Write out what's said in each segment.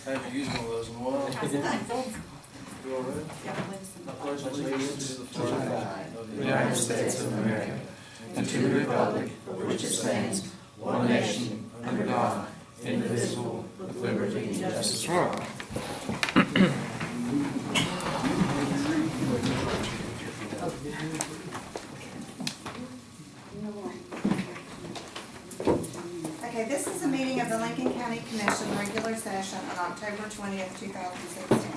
I haven't used one of those in a while. You all ready? I pledge allegiance to the flag of the United States of America, and to the republic for which it stands, one nation, under God, indivisible, with liberty and justice for all. Okay, this is a meeting of the Lincoln County Commission regular session on October 20th, 2016.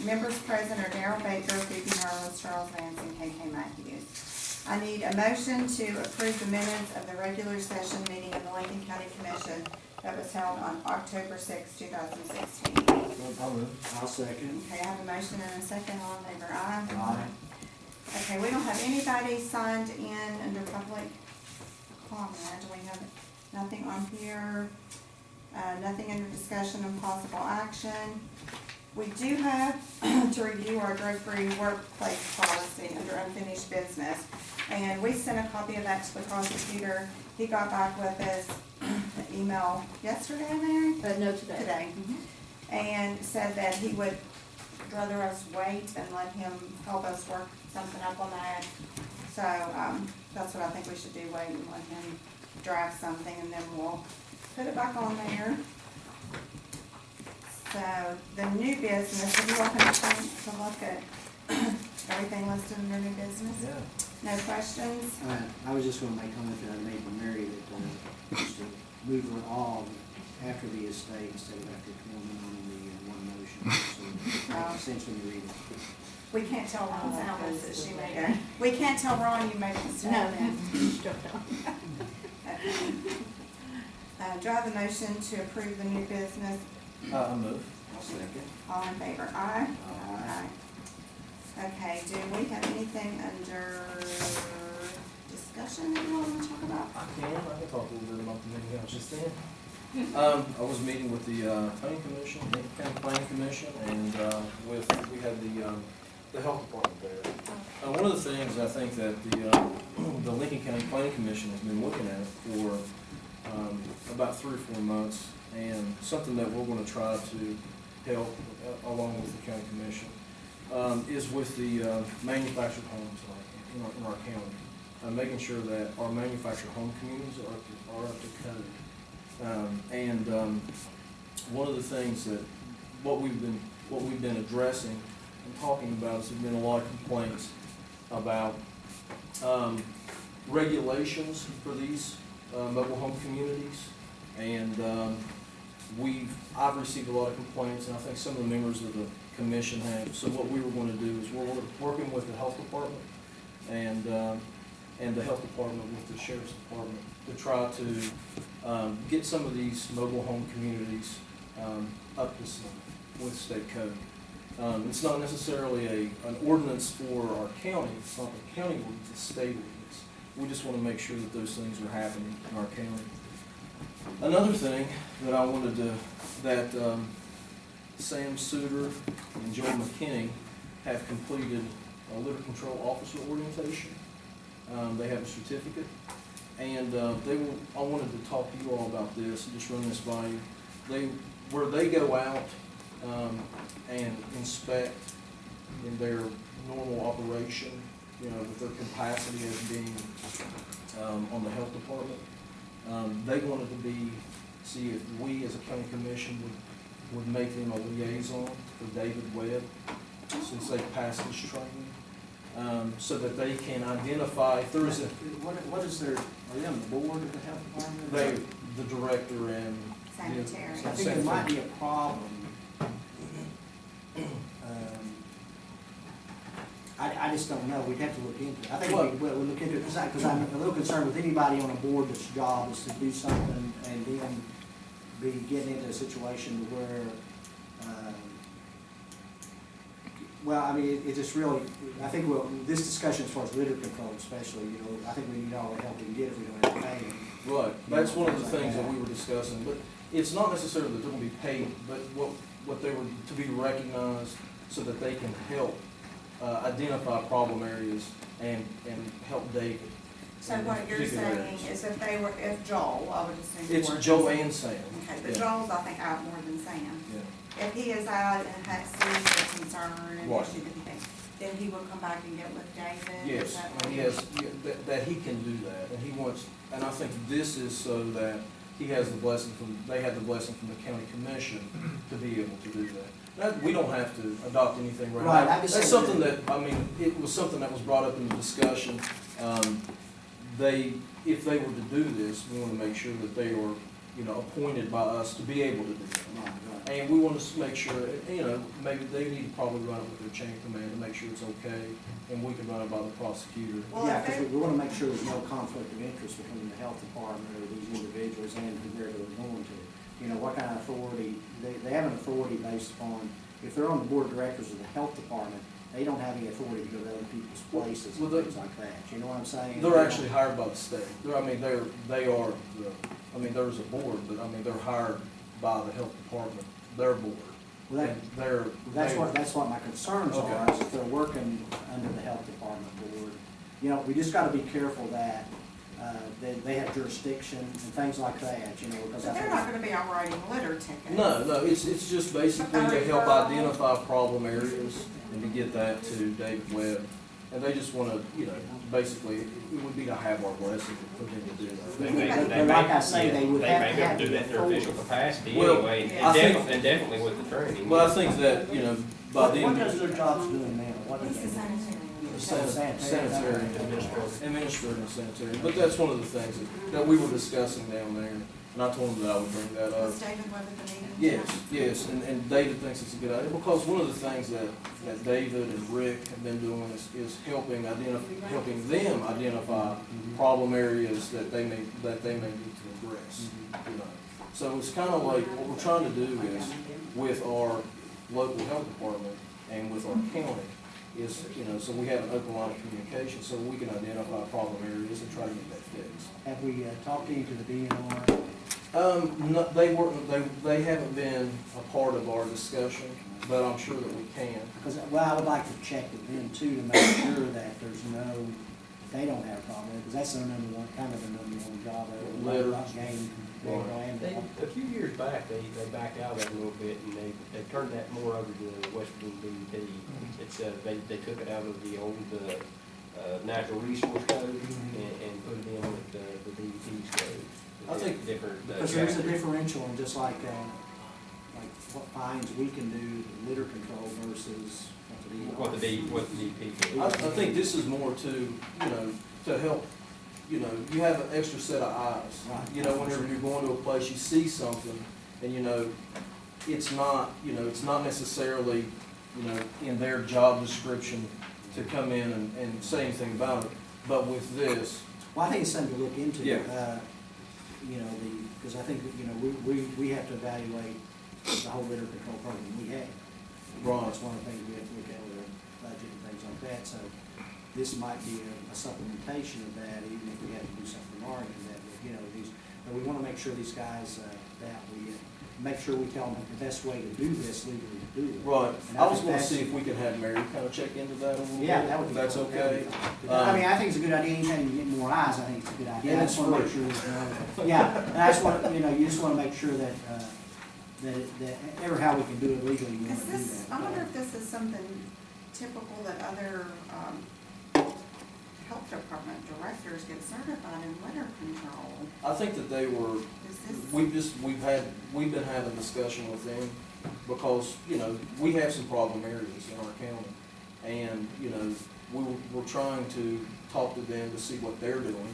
Members present are Darrell Baker, Phoebe Harlow, Charles Vance, and KK Matthews. I need a motion to approve the minutes of the regular session meeting of the Lincoln County Commission that was held on October 6th, 2016. I'll second. Okay, I have a motion and a second. All in favor, aye? Aye. Okay, we don't have anybody signed in under public comment. We have nothing on here, nothing under discussion and possible action. We do have to review our drug-free workplace policy under unfinished business. And we sent a copy of that to the prosecutor. He got back with us an email yesterday, Mary? No, today. Today. And said that he would rather us wait and let him help us work something up on that. So, that's what I think we should do, wait and let him draft something, and then we'll put it back on there. So, the new business, have you all had a chance to look at everything listed under new business? Yeah. No questions? I was just gonna make comment that I made to Mary that, just to move her on after the estate instead of after Tillman on the one motion. So, Oh. essentially read it. We can't tell Ron's comments that she made it. We can't tell Ron you made a mistake. No, then. struck down. Okay. Do I have a motion to approve the new business? I move. I'll second. All in favor, aye? Aye. Okay, do we have anything under discussion that you want to talk about? I can talk a little bit about the meeting I was just in. I was meeting with the planning commission, Lincoln County Planning Commission, and we had the health department there. One of the things I think that the Lincoln County Planning Commission has been looking at for about 3 or 4 months, and something that we're going to try to help along with the county commission is with the manufactured homes in our county, making sure that our manufactured home communities are up to code. One of the things that what we've been addressing and talking about is there's been a lot of complaints about regulations for these mobile home communities, and I've received a lot of complaints, and I think some of the members of the commission have. So what we were going to do is we're working with the health department and the health department with the sheriff's department to try to get some of these mobile home communities up to snuff with state code. It's not necessarily an ordinance for our county. It's not the county ordinance, it's state ordinance. We just want to make sure that those things are happening in our county. Another thing that I wanted that Sam Suter and Joel McKinney have completed a litter control officer orientation. They have a certificate, and I wanted to talk to you all about this and just run this by you. Where they go out and inspect in their normal operation, with their capacity as being on the health department. They wanted to see if we as a county commission would make them a liaison for David Webb, since they passed his training, so that they can identify if there is What is their, are they on the board of the health department? the director and Sanitary. I think there might be a problem. I just don't know, we'd have to look into it. I think we'll look into it, because I'm a little concerned with anybody on a board that's job is to do something and then be getting into a situation where, well, I mean, it just really, I think this discussion as far as litter control especially, I think we need all the help we can get if we don't have to pay them. Right, that's one of the things that we were discussing, but it's not necessarily that they're going to be paid, but what they were to be recognized so that they can help identify problem areas and help David. So what you're particular saying areas. is if Joel, I would assume. It's more Joe than- and Sam. Okay, but Yeah. Joel's, I think, out more than Sam. Yeah. If he is out and has sees the concern and Right. issue that he thinks, then he will come back and get with David? Is Yes, that and what he has, that he can do that, and he wants, and I think this is so that he has the blessing from, they have the blessing from the county commission to be able to do that. That, we don't have to adopt anything right now. Right, I just That's said something that- that, I mean, it was something that was brought up in the discussion. If they were to do this, we wanna make sure that they are, you know, appointed by us to be able to do that. Right, right. And we want to make sure, you know, maybe they need to probably run it with their chain of command to make sure it's okay, and we can run it by the prosecutor. Well, Yeah, if because they- we want to make sure there's no conflict of interest between the health department or these individuals and where they're going to. You know, what kind of authority, they have an authority based upon, if they're on the board of directors of the health department, they don't have any authority to go to other people's places and Well, they- things like that. You know what I'm saying? They're actually hired by the state. They are, there's a board, but I mean, they're hired by the health department, their board. Well, that- And they're. That's what my concerns are, Okay. is if they're working under the health department board. You know, we just gotta be careful that, they have jurisdiction and things like that, you know, because I But they're think. not gonna be out writing litter tickets. No, it's just basically to help identify problem areas and to get that to David Webb. And they just wanna, you know, basically, it would be to have our blessing for them to do that. But like I say, they would have They to may be able have to do the that in their authority. official capacity Well, anyway, I and think- definitely, and definitely with the training. Well, I think that, you know, by What then. does their jobs doing now? What He's is the it? sanitarian. Sanitary, administrative and sanitary, but that's one of the things that we were discussing down there, and I told him that I would bring that up. Was David Webb at the meeting? Yes, and David thinks it's a good idea, because one of the things that David and Rick have been doing is helping them identify problem areas that they may need to address, you know. So it's kind of like, what we're trying to do is, with our local health department and with our county, is, you know, so we have an open line of communication, so we can identify problem areas and try to get that fixed. Have we talked into the DNR? No, they weren't, they haven't been a part of our discussion, but I'm sure that we can. Because, well, I would like to check with them too, to make sure that there's no, they don't have a problem, because that's their number one, kind of their number one job. Litter. Not gain, A few years back, they backed out of that a little bit, and they turned that more over to the West Virginia DEP. It's, they took it out of the old, natural resource code and put it in with the DEP's code. I think- Different. Because there's a differential in just like what fines we can do, litter control versus what the DNR. What the DEP. I think this is more to, you know, to help, you know, you have an extra set of eyes. Right. You know, whenever you're going to a place, you see something, and you know, it's not necessarily, you know, in their job description to come in and say anything about it, but with this, Well, I think it's something to look into. Yeah. You know, because I think, that, you know, we have to evaluate the whole litter control program we have. Right. That's one of the things we have to look at with our budget and things like that, so this might be a supplementation of that, even if we have to do something larger than that, but, you know, but we wanna make sure these guys, that we, make sure we tell them the best way to do this legally to do it. right, And I was think gonna that's- see if we could have Mary kind of check into that a little bit. Yeah, that would be. If that's cool. okay. I mean, I think it's a good idea, anytime you get more eyes, I think it's a good idea. And I it's just wanna make free. sure there's no, yeah, and I just want, you know, you just wanna make sure that, that ever how we can do it legally, you Is wanna do this, that. I wonder if this is something typical that other, health department directors get certified in litter control. I think that they were, Is this? we've been having discussion with them, because, you know, we have some problem areas in our county. And, you know, we're trying to talk to them to see what they're doing,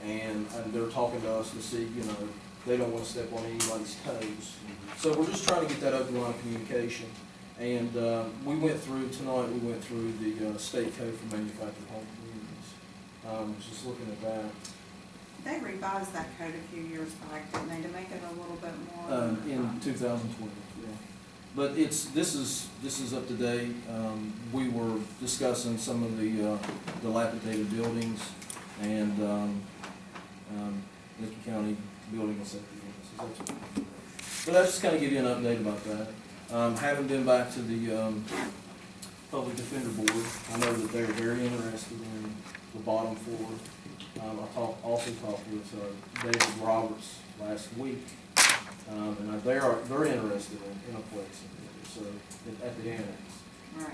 and they're talking to us to see, you know, they don't want to step on anybody's toes. So we're just trying to get that open line of communication. And, we went through the state code for manufactured home communities. Just looking at that. They revised that code a few years back, didn't they, to make it a little bit more? In 2012, yeah. But this is up to date. We were discussing some of the dilapidated buildings and Lincoln County Building and Safety Ordinances. But I just kind of give you an update about that. Haven't been back to the Public Defender Board. I know that they're very interested in the bottom floor. Also talked with David Roberts last week, and they're interested in a place in there, so, at the annex. Right.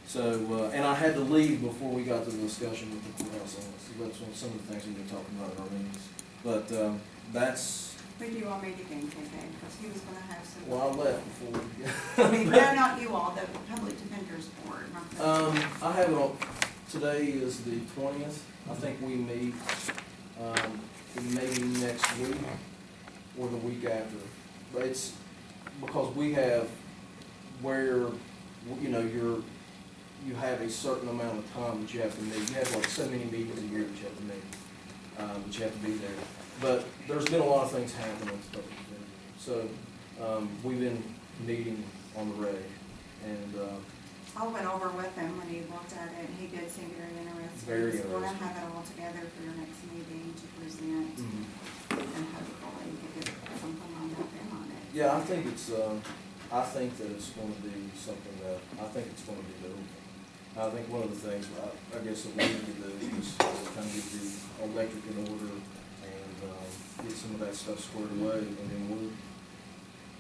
So, and I had to leave before we got to the discussion with the courthouse on this. So that's some of the things we've been talking about at our meetings. But, that's, Who do you want me to communicate, because he was gonna have some. well, I left before we I mean, no, not you all, the Public Defenders Board, not the. I have it on, today is the 20th. I think we meet, maybe next week or the week after. But it's because we have where, you know, you have a certain amount of time that you have to meet. You have like so many meetings a year that you have to meet, that you have to be there. But there's been a lot of things happening with Public Defender. So, we've been meeting on the reg, and, I went over with him when he looked at it, and he did seem very interested. Very So we're gonna interested. have it all together for your next meeting to present, and hopefully get something lined up in on it. yeah, I think I think that it's gonna be something that, I think it's gonna be doable. I think one of the things, I guess that we need to do is kind of get the electric in order and, get some of that stuff squared away, and then we'll,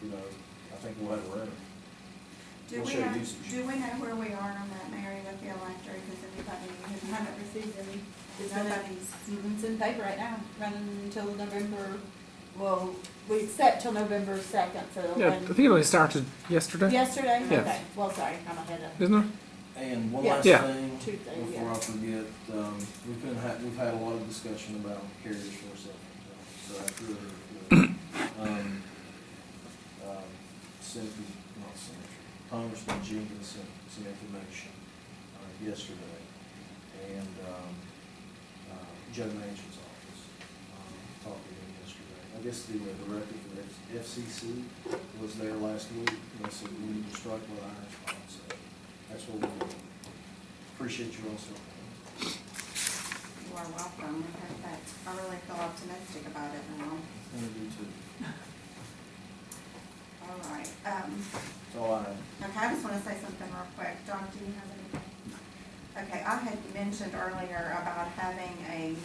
you know, I think we'll have a runner. Do We'll we show know, usage. do we know where we are on that, Mary, with the electric? Has anybody, Haven't received any. It's in, nobody's, it's in paper right now, running until November, well, we set till November 2nd, so it'll Yeah, I run. think it only started yesterday, Yesterday? Yes. Okay, well, sorry, I'm ahead of. isn't it? And one Yeah. last Yeah. thing, Tuesday, before yeah. I forget, we've had a lot of discussion about carriers for a second, so that's really good. Congressman Jenkins sent some information, yesterday, and, Joe Manchin's office, talked to him yesterday. I guess the director for the FCC was there last week, and they said we need to strike with iron spot, so that's what we're doing. Appreciate you also. you are welcome. We heard that. I really feel optimistic about it now. I'm gonna do too. All right, That's all I have. okay, I just wanna say something real quick. John, do you have anything? Okay, I had mentioned earlier about having a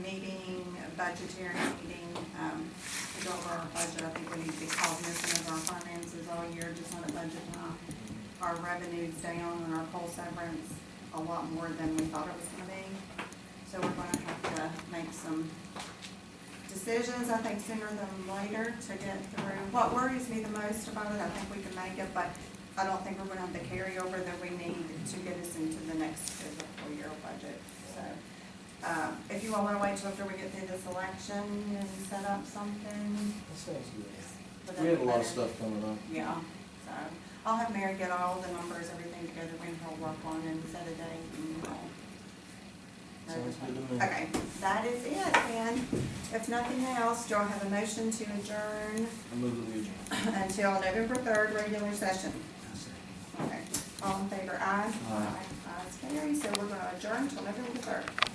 meeting, a budgetary meeting, to go over our budget. I think we need to be cognizant of our finances all year, just not at budget time. Our revenue's down and our poll severance a lot more than we thought it was gonna be. So we're gonna have to make some decisions, I think sooner than later, to get through. What worries me the most about it, I think we can make it, but I don't think we're gonna have the carryover that we need to get us into the next fiscal year budget. So, if you all wanna wait till after we get through this election and set up something. That sounds good. would that We have be a lot of better? stuff coming up. Yeah, so I'll have Mary get all the numbers, everything together, we can all work on and set a date and all. Sounds good to me. Okay, that is it, and if nothing else, do I have a motion to adjourn I move that we adjourn. until November 3rd, regular session? Okay, all in favor, aye? Aye. Ayes, carry, so we're gonna adjourn till November 3rd.